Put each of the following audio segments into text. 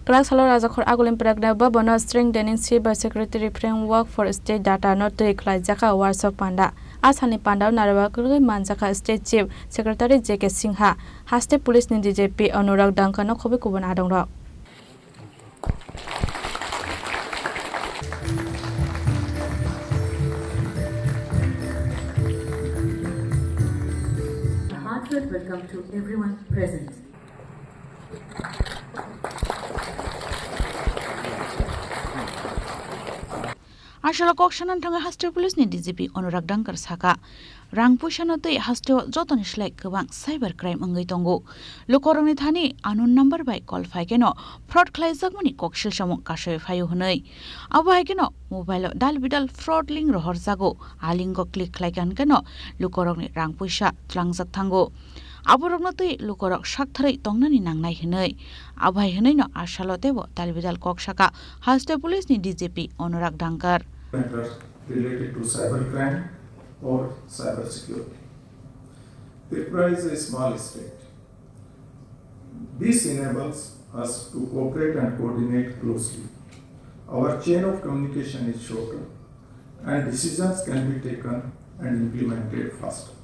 Kraksalo Rajakhor Agulini Pragna Bhavano strengthening cyber security framework for state data notwi Khlaijakha workshop Panda. Salni Pandao Narowai Manjakha State Chief Secretary Sinha. Haste Police ni DGP Anurag Dhankar no khobwi Kubun Adongrok. A heartfelt welcome to everyone present. Ashala kokshanan thanga Haste Police ni DGP Anurag Dhankar saka rang pushano tei Haste joton shlai kwbang cyber crime wngwi tongo lokorongni thani unknown number by call faikeno fraud khlaijakmani koksil samung kasoi phayo hnoi abo haikeno mobile dal bidal fraud link rohor jago alingo click khlaikan keno lokorongni rang puisa tlangjak thango aborokno tei lokorok sakthrai tongnani nangnai hnoi abai hnoi no asalo tebo dal bidal koksaka Haste Police ni DGP Anurag Dhankar matters related to cybercrime or cyber security. Tripura is a small state. This enables us to cooperate and coordinate closely. Our chain of communication is shorter and decisions can be taken and implemented faster.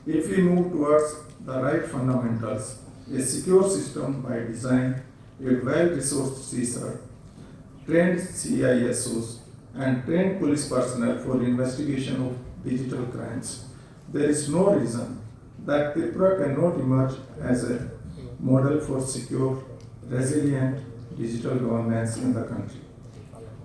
If we move towards the right fundamentals, a secure system by design, a well-resourced CSIR, trained CISOs, and trained police personnel for investigation of digital crimes, there is no reason that Tripura cannot emerge as a model for secure, resilient digital governance in the country.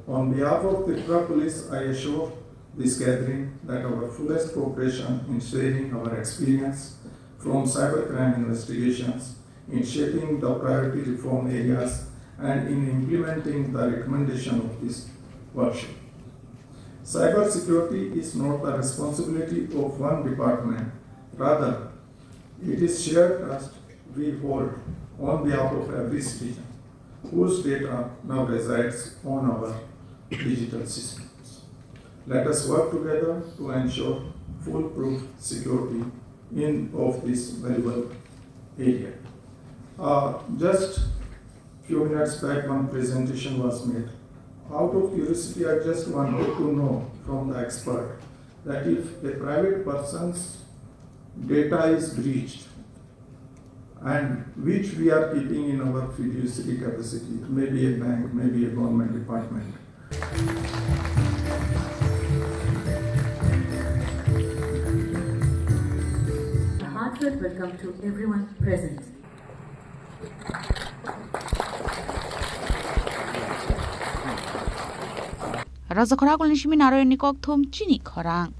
On behalf of Tripura Police, I assure this gathering that our fullest cooperation in sharing our experience from cybercrime investigations, in shaping the priority reform areas, and in implementing the recommendation of this workshop. Cyber security is not the responsibility of one department, rather, it is shared trust we hold on behalf of every citizen whose data now resides on our digital systems. Let us work together to ensure foolproof security of this valuable area. Just few minutes back, one presentation was made. Out of curiosity, I just wanted to know from the expert that if a private person's data is breached and which we are keeping in our fiduciary capacity, maybe a bank, maybe a government department. A heartfelt welcome to everyone present. Rajakhor Agulini Narowai Chini Khorang